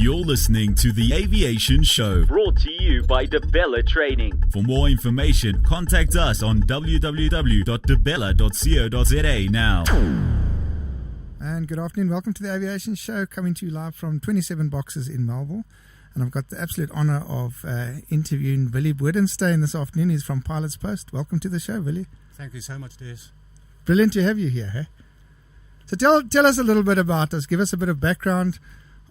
You're listening to The Aviation Show, brought to you by DeBella Training. For more information, contact us on www.debella.co.za now. And good afternoon. Welcome to The Aviation Show, coming to you live from 27 Boxes in Melville. And I've got the absolute honor of interviewing Willie Bodenstein this afternoon. He's from Pilot's Post. Welcome to the show, Willie. Thank you so much, Des. Brilliant to have you here. Hey? So tell us a little bit about us. Give us a bit of background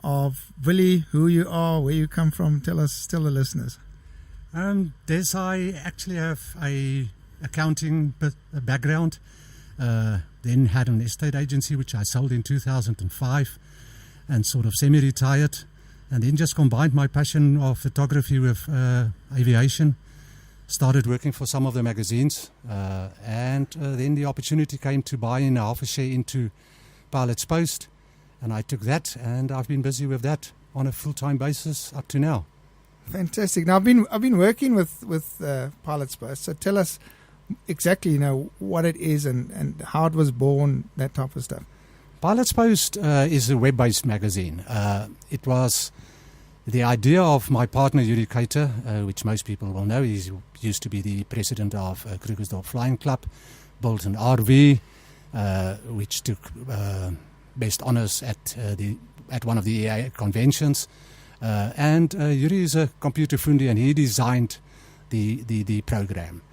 of Willie, who you are, where you come from. Tell the listeners. Des, I actually have a accounting background. Then had an estate agency which I sold in 2005 and sort of semi-retired. And then just combined my passion of photography with aviation. Started working for some of the magazines. And then the opportunity came to buy in half a share into Pilot's Post. And I took that, and I've been busy with that on a full-time basis up to now. Fantastic. Now I've been working with Pilot's Post. So tell us exactly, what it is and how it was born, that type of stuff. Pilot's Post is a web-based magazine. It was the idea of my partner Yuri Kater, which most people will know. He used to be the president of Krugersdorp Flying Club, built an RV, which took best honors at one of the EA conventions. And Yuri is a computer fundi, and he designed the program.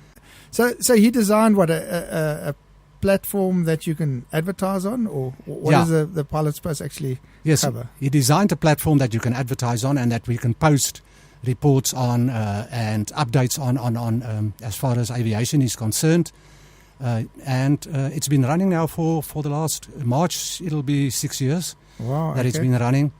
So he designed a platform that you can advertise on, or what does the Pilot's Post actually cover? He designed a platform that you can advertise on and that we can post reports on and updates on as far as aviation is concerned. And it's been running now for the last March. It'll be 6 years that it's been running.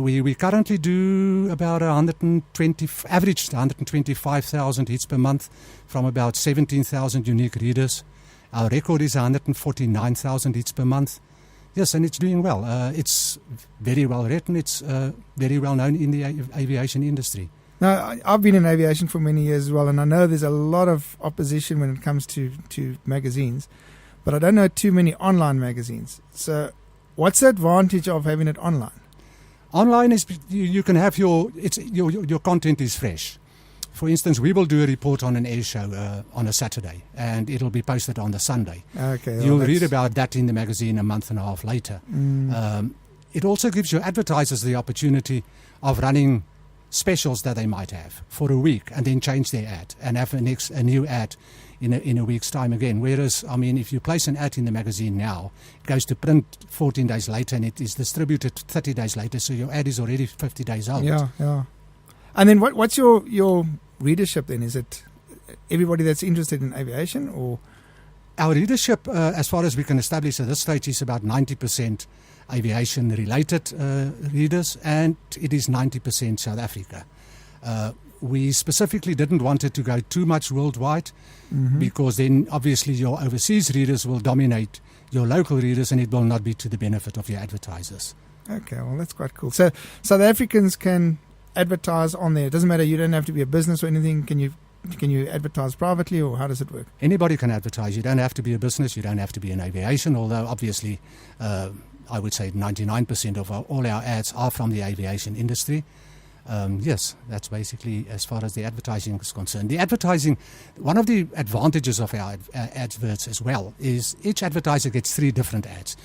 We currently do about average 125,000 hits per month from about 17,000 unique readers. Our record is 149,000 hits per month. Yes, and it's doing well. It's very well written. It's very well known in the aviation industry. Now, I've been in aviation for many years as well, and I know there's a lot of opposition when it comes to magazines, but I don't know too many online magazines. So what's the advantage of having it online? Online is you can have your content is fresh. For instance, we will do a report on an air show on a Saturday, and it'll be posted on the Sunday. Okay, You'll read about that in the magazine a month and a half later. It also gives your advertisers the opportunity of running specials that they might have for a week and then change their ad and have a new ad in a week's time again. Whereas, if you place an ad in the magazine now, it goes to print 14 days later and it is distributed 30 days later, so your ad is already 50 days old. Yeah. And then what's your readership then? Is it everybody that's interested in aviation, or? Our readership, as far as we can establish at this stage, is about 90% aviation-related readers, and it is 90% South Africa. We specifically didn't want it to go too much worldwide, because then obviously your overseas readers will dominate your local readers, and it will not be to the benefit of your advertisers. Okay, well, that's quite cool. So South Africans can advertise on there. It doesn't matter, you don't have to be a business or anything. Can you advertise privately, or how does it work? Anybody can advertise. You don't have to be a business, you don't have to be in aviation, although obviously I would say 99% of all our ads are from the aviation industry. Yes, that's basically as far as the advertising is concerned. The advertising, one of the advantages of our adverts as well is each advertiser gets 3 different ads.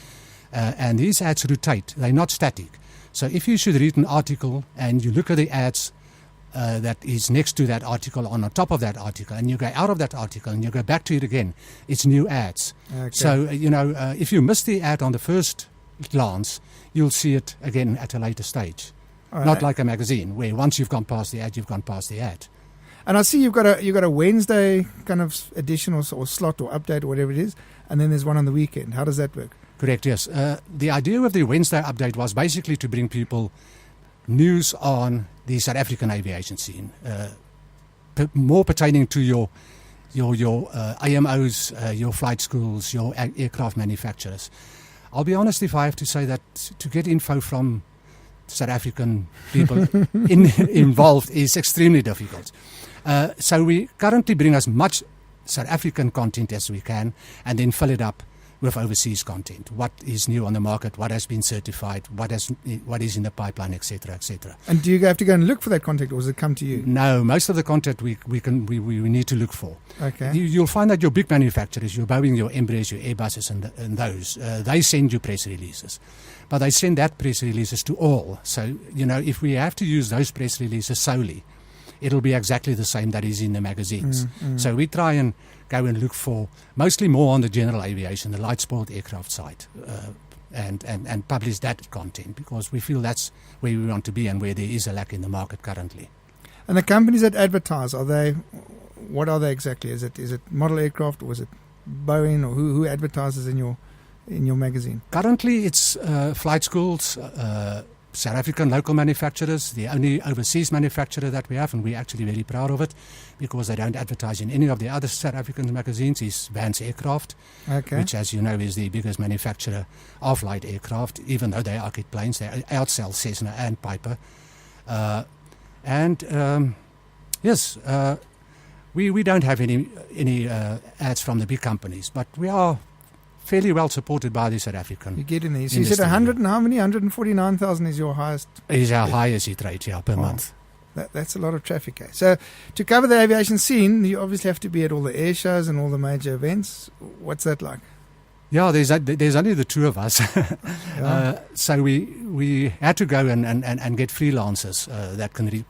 And these ads rotate, they're not static. So if you should read an article and you look at the ads that is next to that article, on top of that article, and you go out of that article and you go back to it again, it's new ads. Okay. So, if you miss the ad on the first glance, you'll see it again at a later stage. Not like a magazine, where once you've gone past the ad, you've gone past the ad. And I see you've got a Wednesday kind of edition or slot or update or whatever it is, and then there's one on the weekend. How does that work? Correct, yes. The idea of the Wednesday update was basically to bring people news on the South African aviation scene, more pertaining to your AMOs, your flight schools, your aircraft manufacturers. I'll be honest if I have to say that to get info from South African people involved is extremely difficult. So we currently bring as much South African content as we can and then fill it up with overseas content. What is new on the market? What has been certified? What is in the pipeline, etc., etc. And do you have to go and look for that content, or does it come to you? No, most of the content we need to look for. Okay. You'll find that your big manufacturers, your Boeing, your Embraers, your Airbuses, and those, they send you press releases. But they send that press releases to all. So, if we have to use those press releases solely, it'll be exactly the same that is in the magazines. So we try and go and look for mostly more on the general aviation, the light sport aircraft side, and publish that content, because we feel that's where we want to be and where there is a lack in the market currently. And the companies that advertise, what are they exactly? Is it model aircraft, or is it Boeing, or who advertises in your magazine? Currently, it's flight schools, South African local manufacturers, the only overseas manufacturer that we have, and we're actually very proud of it, because they don't advertise in any of the other South African magazines, is Vance Aircraft, which, as you know, is the biggest manufacturer of light aircraft. Even though they are kit planes, they outsell Cessna and Piper. We don't have any ads from the big companies, but we are fairly well supported by the South African. You get in there. So you said 100 and how many? 149,000 is your highest? Is our highest hit rate, per month. That's a lot of traffic. Eh? So to cover the aviation scene, you obviously have to be at all the air shows and all the major events. What's that like? Yeah, there's only the two of us. So we had to go and get freelancers that can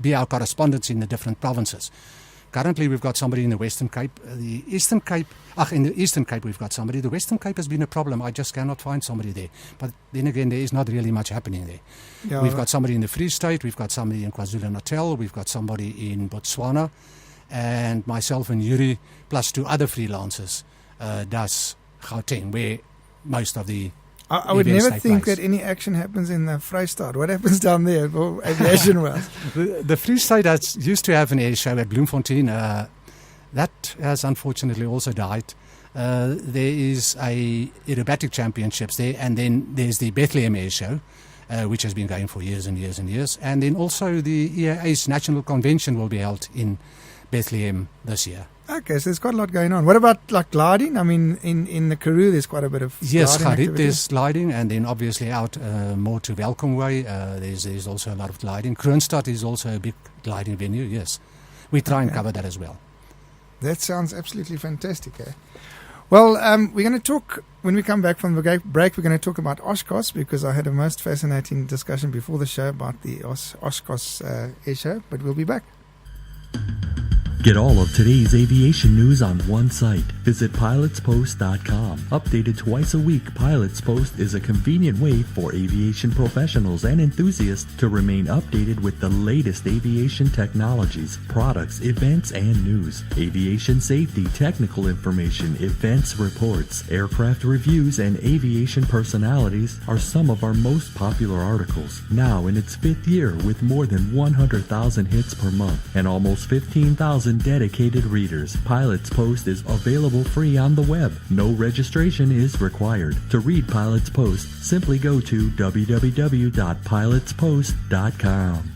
be our correspondents in the different provinces. Currently, we've got somebody in the Western Cape. In the Eastern Cape, we've got somebody. The Western Cape has been a problem. I just cannot find somebody there. But then again, there is not really much happening there. Yeah, we've got somebody in the Free State. We've got somebody in KwaZulu-Natal. We've got somebody in Botswana. And myself and Yuri, plus two other freelancers, does Gauteng, where most of the I would never think that any action happens in the Vrystaat. What happens down there for aviation wise? The Free State used to have an air show at Bloemfontein. That has unfortunately also died. There is a aerobatic championships there, and then there's the Bethlehem Air Show, which has been going for years and years and years. And then also the EAA's National Convention will be held in Bethlehem this year. Okay, so there's quite a lot going on. What about like gliding? I mean, in the Karoo, there's quite a bit of gliding there's gliding, and then obviously out more to Welkom Way, there's also a lot of gliding. Kroonstad is also a big gliding venue, yes. We try and cover that as well. That sounds absolutely fantastic, eh? Well, we're going to talk, when we come back from the break, we're going to talk about Oshkosh, because I had a most fascinating discussion before the show about the Oshkosh air show, but we'll be back. Get all of today's aviation news on one site. Visit pilotspost.com. Updated twice a week, Pilots Post is a convenient way for aviation professionals and enthusiasts to remain updated with the latest aviation technologies, products, events, and news. Aviation safety, technical information, events reports, aircraft reviews, and aviation personalities are some of our most popular articles. Now in its 5th year with more than 100,000 hits per month and almost 15,000 dedicated readers, Pilots Post is available free on the web. No registration is required. To read Pilots Post, simply go to www.pilotspost.com.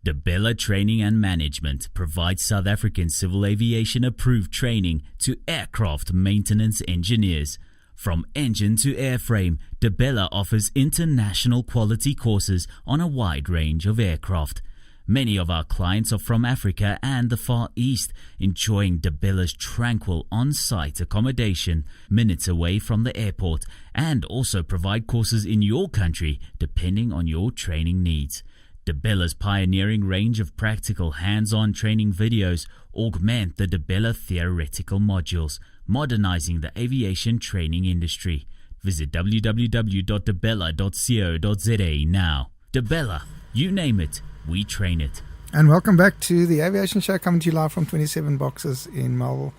DeBella Training and Management provides South African civil aviation approved training to aircraft maintenance engineers. From engine to airframe, DeBella offers international quality courses on a wide range of aircraft. Many of our clients are from Africa and the Far East, enjoying DeBella's tranquil on-site accommodation minutes away from the airport, and also provide courses in your country depending on your training needs. DeBella's pioneering range of practical hands-on training videos augment the DeBella theoretical modules, modernizing the aviation training industry. Visit www.debella.co.za now. DeBella, you name it, we train it. And welcome back to the Aviation Show, coming to you live from 27 Boxes in Melville.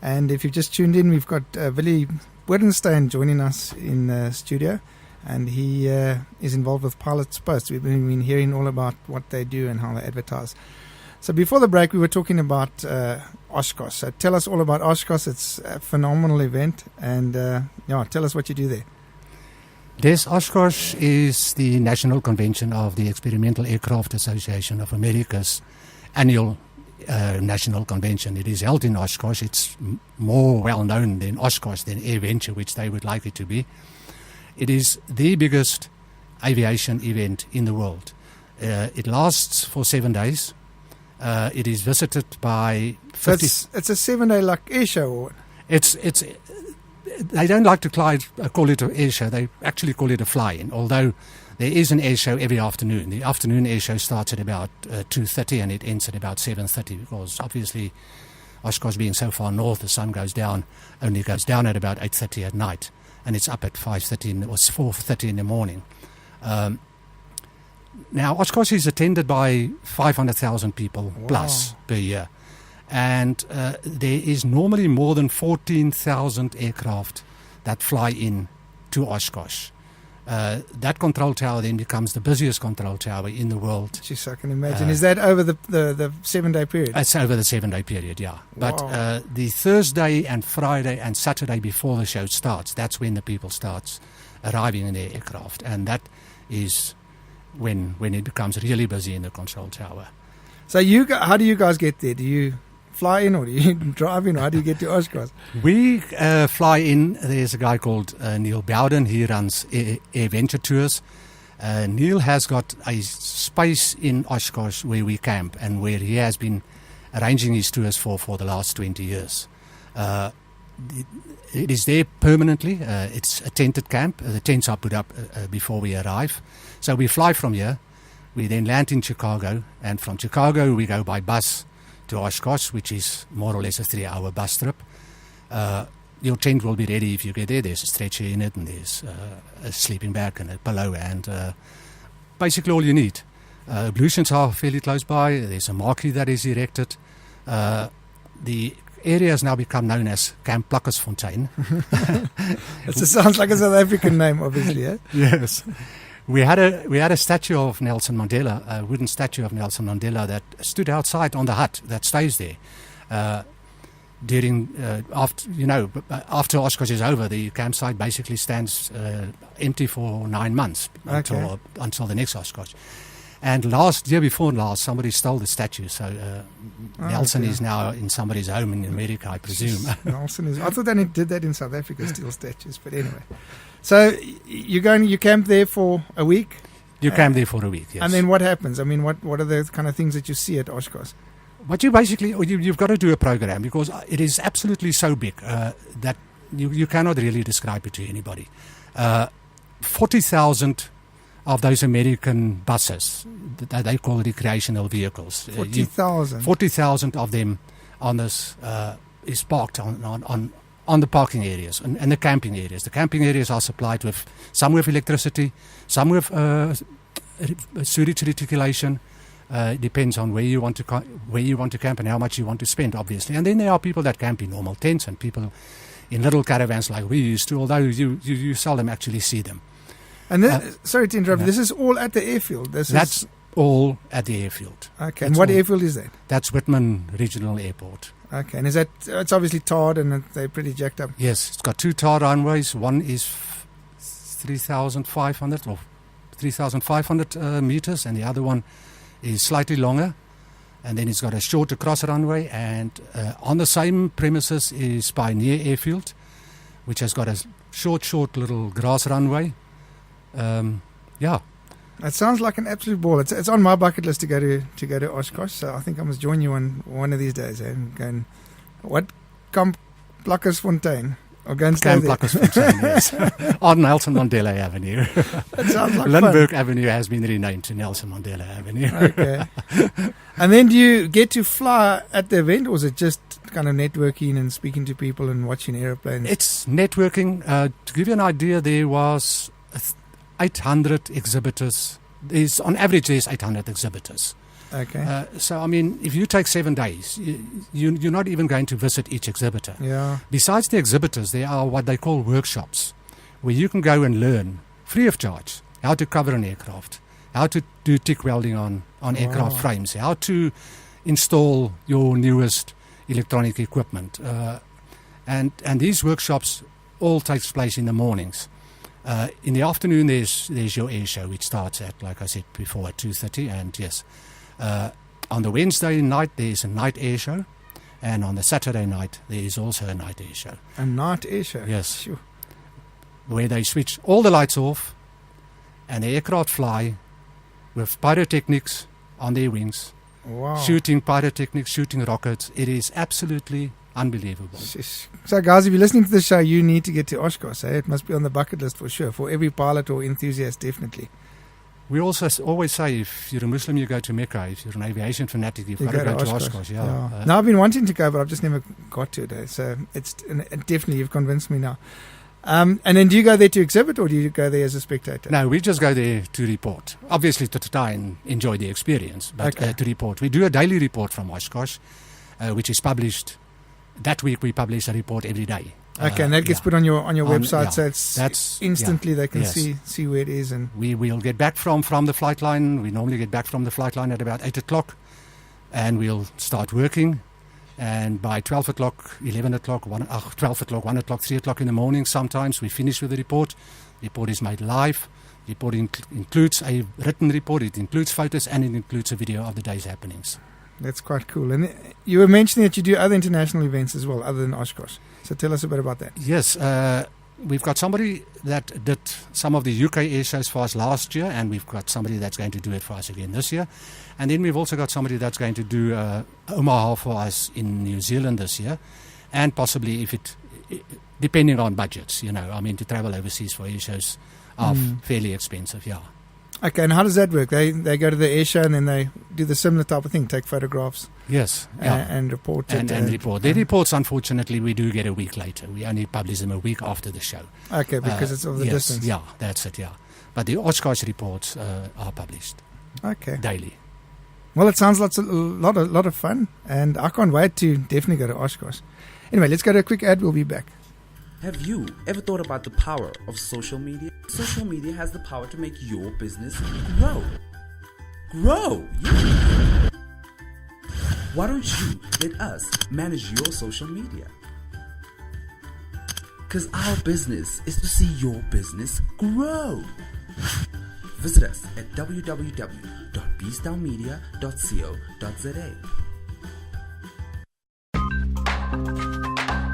And if you've just tuned in, we've got Willie Bodenstein joining us in the studio, and he is involved with Pilots Post. We've been hearing all about what they do and how they advertise. So before the break, we were talking about Oshkosh. So tell us all about Oshkosh. It's a phenomenal event, and tell us what you do there. Yes, Oshkosh is the national convention of the Experimental Aircraft Association of America's annual national convention. It is held in Oshkosh. It's more well known than Oshkosh, than AirVenture, which they would like it to be. It is the biggest aviation event in the world. It lasts for 7 days. It is visited by 50... So it's a 7-day like air show? Or? It's they don't like to call it an air show. They actually call it a fly-in, although there is an air show every afternoon. The afternoon air show starts at about 2:30 and it ends at about 7:30, because obviously Oshkosh being so far north, the sun only goes down at about 8:30 at night, and it's up at 5:30 or 4:30 in the morning. Now, Oshkosh is attended by 500,000 people plus per year. And there is normally more than 14,000 aircraft that fly in to Oshkosh. That control tower then becomes the busiest control tower in the world. Jeez, I can imagine. Is that over the 7-day period? It's over the 7-day period, yeah. But Wow. the Thursday and Friday and Saturday before the show starts, that's when the people start arriving in their aircraft. And that is when it becomes really busy in the control tower. So how do you guys get there? Do you fly in or do you drive in, or how do you get to Oshkosh? We fly in. There's a guy called Neil Bowden. He runs AirVenture tours. Neil has got a space in Oshkosh where we camp and where he has been arranging his tours for the last 20 years. It is there permanently. It's a tented camp. The tents are put up before we arrive. So we fly from here. We then land in Chicago, and from Chicago we go by bus to Oshkosh, which is more or less a 3-hour bus trip. Your tent will be ready if you get there. There's a stretcher in it, and there's a sleeping bag and a pillow, and basically all you need. Ablutions are fairly close by. There's a marquee that is erected. The area has now become known as Camp Plakkersfontein. It sounds like a South African name, obviously. Eh? Yes. We had a statue of Nelson Mandela, a wooden statue of Nelson Mandela that stood outside on the hut that stays there. After Oshkosh is over, the campsite basically stands empty for 9 months until the next Oshkosh. And year before last, somebody stole the statue. So Nelson is now in somebody's home in America, I presume. Nelson is. I thought they did that in South Africa, steal statues. But anyway, so you camp there for a week. You camp there for a week, yes. And then what happens? I mean, what are the kind of things that you see at Oshkosh? What you basically, you've got to do a program, because it is absolutely so big that you cannot really describe it to anybody. 40,000 of those American buses that they call recreational vehicles. 40,000? 40,000 of them on this is parked on the parking areas and the camping areas. The camping areas are supplied with some with electricity, some with sewage reticulation. It depends on where you want to camp and how much you want to spend, obviously. And then there are people that camp in normal tents and people in little caravans like we used to, although you seldom actually see them. And sorry to interrupt, this is all at the airfield? That's all at the airfield. Okay, and what airfield is that? That's Whitman Regional Airport. Okay, and is that, it's obviously tarred and they're pretty jacked up? Yes, it's got 2 tar runways. One is 3,500 or 3,500 meters, and the other one is slightly longer. And then it's got a shorter cross runway, and on the same premises is Pioneer Airfield, which has got a short little grass runway. It sounds like an absolute ball. It's on my bucket list to go to Oshkosh, so I think I must join you one of these days. And go and Camp Plakkersfontein, or go and stay there. Camp Plakkersfontein, yes, on Nelson Mandela Avenue. It sounds like Lindbergh fun. Avenue has been renamed to Nelson Mandela Avenue. Okay. And then do you get to fly at the event, or is it just kind of networking and speaking to people and watching airplanes? It's networking. To give you an idea, there was 800 exhibitors. On average, there's 800 exhibitors. Okay. So, I mean, if you take 7 days, you're not even going to visit each exhibitor. Yeah. Besides the exhibitors, there are what they call workshops, where you can go and learn, free of charge, how to cover an aircraft, how to do TIG welding on aircraft frames, how to install your newest electronic equipment. And these workshops all takes place in the mornings. In the afternoon, there's your air show, which starts at, like I said before, at 2:30. And yes, On the Wednesday night, there is a night air show. And on the Saturday night, there is also a night air show. A night air show? Yes. Sure. Where they switch all the lights off and the aircraft fly with pyrotechnics on their wings. Wow. Shooting pyrotechnics, shooting rockets. It is absolutely unbelievable. So, guys, if you're listening to the show, you need to get to Oshkosh. Eh? It must be on the bucket list for sure. For every pilot or enthusiast, definitely. We also always say if you're a Muslim, you go to Mecca. If you're an aviation fanatic, you've got to go to Oshkosh. Yeah. Now, I've been wanting to go, but I've just never got to it. So, it's definitely, you've convinced me now. And then do you go there to exhibit, or do you go there as a spectator? No, we just go there to report. Obviously, to try and enjoy the experience, but to report. We do a daily report from Oshkosh, which is published. That week, we publish a report every day. Okay, and that gets put on your website, so it's instantly they can see where it is. And we will get back from the flight line. We normally get back from the flight line at about 8 o'clock, and we'll start working. And by 12 o'clock, 11 o'clock, 12 o'clock, 1 o'clock, 3 o'clock in the morning, sometimes we finish with the report. The report is made live. The report includes a written report. It includes photos, and it includes a video of the day's happenings. That's quite cool. And you were mentioning that you do other international events as well, other than Oshkosh. So tell us a bit about that. Yes, we've got somebody that did some of the UK air shows for us last year, and we've got somebody that's going to do it for us again this year. And then we've also got somebody that's going to do Omaha for us in New Zealand this year, and possibly depending on budgets, to travel overseas for air shows are fairly expensive, yeah. Okay, and how does that work? They go to the air show and then they do the similar type of thing, take photographs. Yes, and report it. And report. Their reports, unfortunately, we do get a week later. We only publish them a week after the show. Okay, because it's of the distance. Yeah, that's it, yeah. But the Oshkosh reports are published daily. Well, it sounds like a lot of fun, and I can't wait to definitely go to Oshkosh. Anyway, let's go to a quick ad. We'll be back. Have you ever thought about the power of social media? Social media has the power to make your business grow. Yeah. Why don't you let us manage your social media? Because our business is to see your business grow. Visit us at www.bstownmedia.co.za.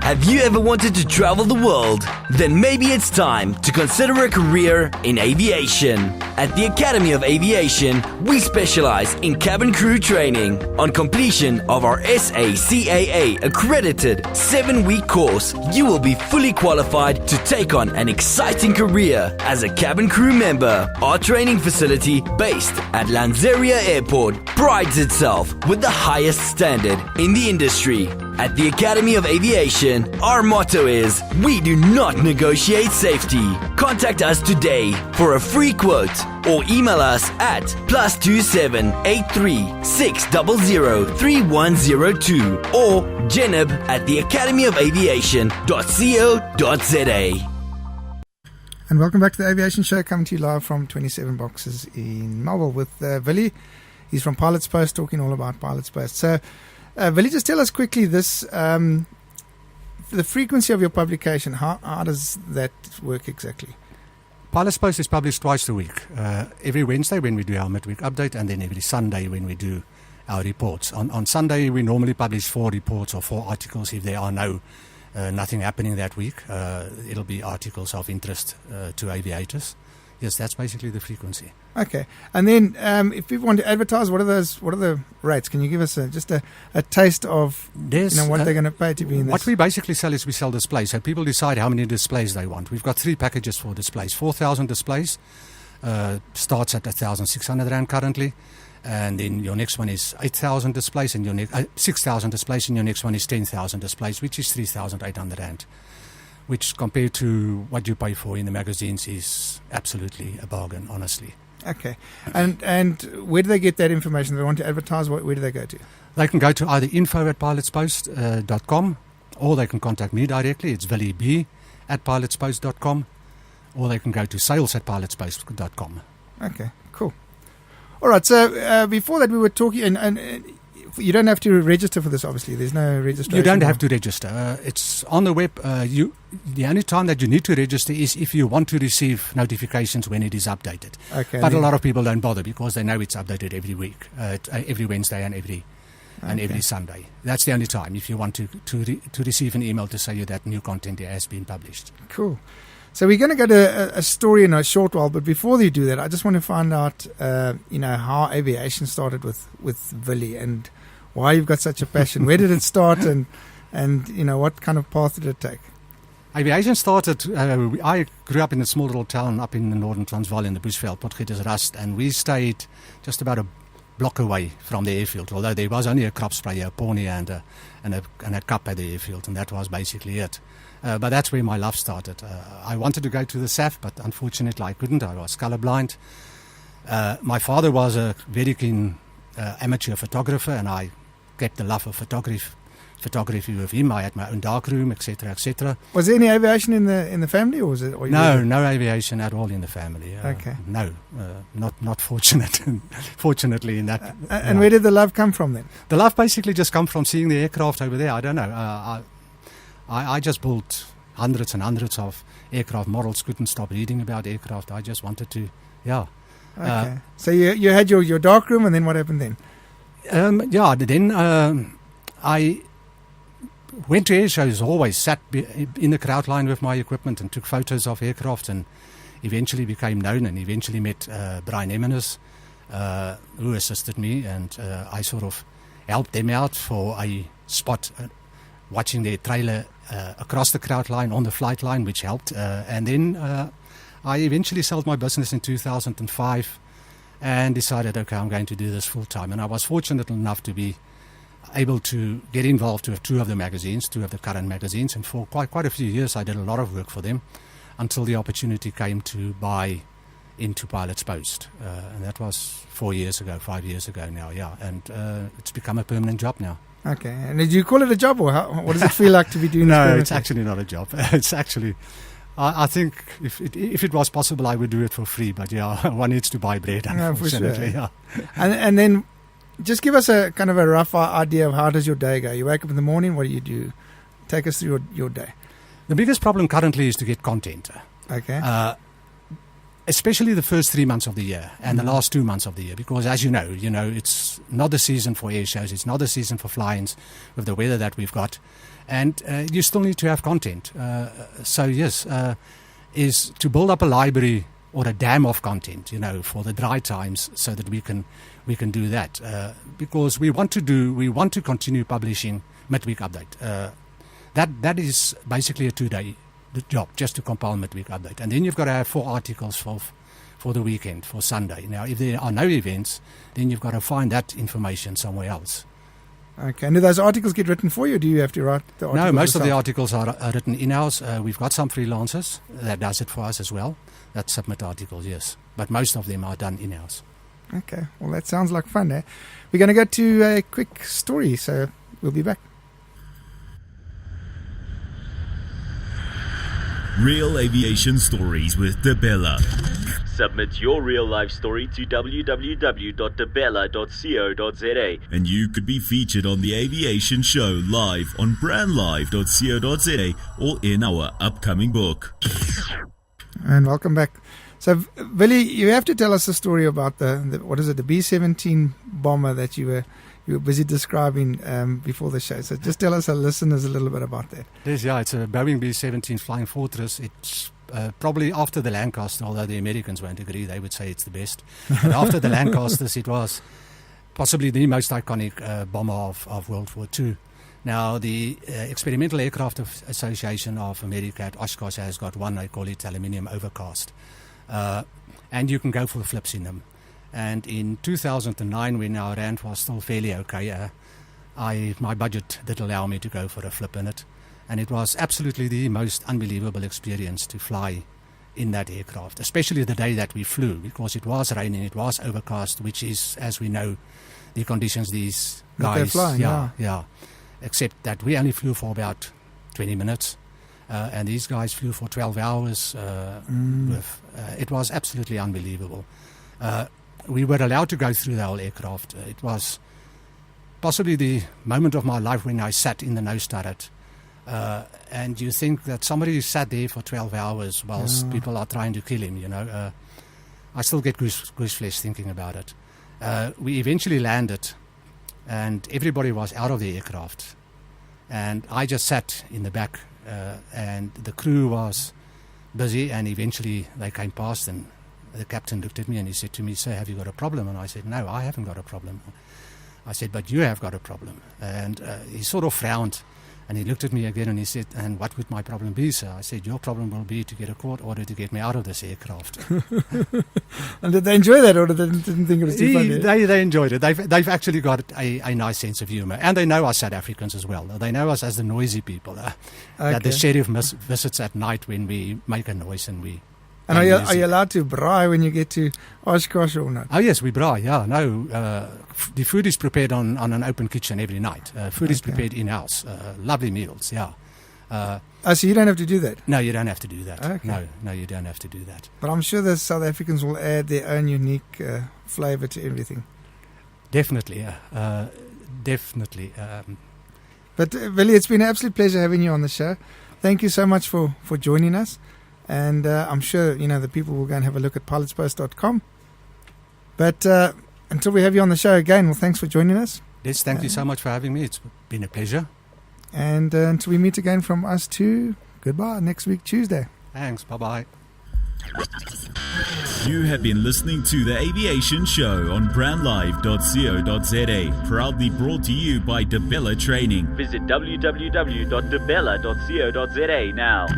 Have you ever wanted to travel the world? Then maybe it's time to consider a career in aviation. At the Academy of Aviation, we specialize in cabin crew training. On completion of our SACAA accredited 7-week course, you will be fully qualified to take on an exciting career as a cabin crew member. Our training facility, based at Lanseria Airport, prides itself with the highest standard in the industry. At the Academy of Aviation, our motto is, we do not negotiate safety. Contact us today for a free quote or email us at +27 83 600 3102 or jenib@theacademyofaviation.co.za. And welcome back to the Aviation Show, coming to you live from 27 Boxes in Melville with Willie. He's from Pilot's Post, talking all about Pilot's Post. So, Willie, just tell us quickly this, the frequency of your publication. How does that work exactly? Pilot's Post is published twice a week. Every Wednesday when we do our midweek update, and then every Sunday when we do our reports. On Sunday we normally publish 4 reports or 4 articles if there are nothing happening that week. It'll be articles of interest to aviators. Yes, that's basically the frequency. Okay, and then if people want to advertise, what are the rates? Can you give us just a taste of what they're going to pay to be in this? What we basically sell is we sell displays. So people decide how many displays they want. We've got 3 packages for displays. 4,000 displays starts at 1,600 Rand currently, and then your next one is 8,000 displays, and your 6,000 displays, and your next one is 10,000 displays, which is 3,800 Rand. Which compared to what you pay for in the magazines is absolutely a bargain, honestly. Okay. And where do they get that information? If they want to advertise, where do they go to? They can go to either info@pilotspost.com or they can contact me directly. It's willieb@pilotspost.com, or they can go to sales@pilotspost.com. Okay, cool. All right, so before that we were talking, and you don't have to register for this, obviously. There's no registration. You don't have to register. It's on the web. The only time that you need to register is if you want to receive notifications when it is updated. Okay. But a lot of people don't bother because they know it's updated every week, every Wednesday and every Sunday. That's the only time if you want to receive an email to say that new content has been published. Cool. So we're going to go to a story in a short while, but before you do that, I just want to find out, how aviation started with Willie and why you've got such a passion. Where did it start, and what kind of path did it take? Aviation started. I grew up in a small little town up in the northern Transvaal in the Bushveld, Potgietersrust, and we stayed just about a block away from the airfield. Although there was only a crop sprayer, a pony, and a cup at the airfield, and that was basically it. But that's where my love started. I wanted to go to the SAF, but unfortunately I couldn't. I was colorblind. My father was a very keen amateur photographer, and I kept the love of photography with him. I had my own darkroom, etc., etc. Was there any aviation in the family, or was it? Or no aviation at all in the family. Okay. No, not fortunate. Fortunately, in that. And where did the love come from then? The love basically just come from seeing the aircraft over there. I don't know. I just built hundreds and hundreds of aircraft models, couldn't stop reading about aircraft. I just wanted to, Okay. So you had your dark room, and then what happened then? Then I went to air shows, always sat in the crowd line with my equipment and took photos of aircraft, and eventually became known and eventually met Brian Eminis, who assisted me, and I sort of helped them out for a spot watching their trailer across the crowd line on the flight line, which helped. And then I eventually sold my business in 2005 and decided, okay, I'm going to do this full time. And I was fortunate enough to be able to get involved with two of the current magazines. And for quite a few years, I did a lot of work for them until the opportunity came to buy into Pilot's Post. And that was 5 years ago now, yeah. And it's become a permanent job now. Okay. And did you call it a job, or what does it feel like to be doing No, this? it's actually not a job. It's actually, I think if it was possible, I would do it for free. But yeah, one needs to buy bread, unfortunately. For sure. Yeah. And then just give us a kind of a rough idea of how does your day go. You wake up in the morning, what do you do? Take us through your day. The biggest problem currently is to get content. Okay. Especially the first 3 months of the year and the last 2 months of the year, because as you know, it's not the season for air shows, it's not the season for fly-ins with the weather that we've got, and you still need to have content. So yes, is to build up a library or a dam of content, for the dry times, so that we can do that, because we want to continue publishing midweek update. That is basically a 2-day job, just to compile midweek update, and then you've got to have 4 articles for the weekend, for Sunday. Now, if there are no events, then you've got to find that information somewhere else. Okay, and do those articles get written for you, or do you have to write the articles? No, most yourself? of the articles are written in-house. We've got some freelancers that does it for us as well, that submit articles, yes, but most of them are done in-house. Okay, well, that sounds like fun, eh? We're going to go to a quick story, so we'll be back. Real aviation stories with Debella. Submit your real life story to www.debella.co.za and you could be featured on the Aviation Show live on brandlive.co.za or in our upcoming book. And welcome back. So, Willie, you have to tell us a story about the what is it, the B-17 bomber that you were busy describing before the show. So just tell us, our listeners, a little bit about that. Yes, yeah, it's a Boeing B-17 Flying Fortress. It's probably after the Lancaster, although the Americans won't agree, they would say it's the best. But after the Lancasters, it was possibly the most iconic bomber of World War II. Now, the Experimental Aircraft Association of America at Oshkosh has got one, they call it aluminium overcast. And you can go for flips in them. And in 2009, when our rand was still fairly okay, my budget did allow me to go for a flip in it. And it was absolutely the most unbelievable experience to fly in that aircraft, especially the day that we flew, because it was raining, it was overcast, which is, as we know, the conditions these guys... Flying, yeah. Except that we only flew for about 20 minutes. And these guys flew for 12 hours. It was absolutely unbelievable. We were allowed to go through the whole aircraft. It was possibly the moment of my life when I sat in the nose turret. And you think that somebody sat there for 12 hours whilst people are trying to kill him, you know. I still get goose flesh thinking about it. We eventually landed, and everybody was out of the aircraft. And I just sat in the back, and the crew was busy, and eventually they came past, and the captain looked at me and he said to me, "Sir, have you got a problem?" And I said, "No, I haven't got a problem." I said, "But you have got a problem." And he sort of frowned. And he looked at me again and he said, "And what would my problem be, sir?" I said, "Your problem will be to get a court order to get me out of this aircraft." And did they enjoy that, or didn't think it was too funny? They enjoyed it. They've actually got a nice sense of humour. And they know us South Africans as well. They know us as the noisy people. That the sheriff visits at night when we make a noise and we... And are you allowed to braai when you get to Oshkosh or not? Oh, yes, we braai, yeah. No, the food is prepared on an open kitchen every night. Food is prepared in-house. Lovely meals, yeah. So you don't have to do that? No, you don't have to do that. Okay. No, you don't have to do that. But I'm sure the South Africans will add their own unique flavour to everything. Definitely, yeah. Definitely. But, Willie, it's been an absolute pleasure having you on the show. Thank you so much for joining us. And I'm sure, the people will go and have a look at pilotspost.com. But until we have you on the show again, well, thanks for joining us. Yes, thank you so much for having me. It's been a pleasure. And until we meet again from us too, goodbye, next week, Tuesday. Thanks, bye-bye. You have been listening to The Aviation Show on brandlive.co.za, proudly brought to you by DeBella Training. Visit www.debella.co.za now.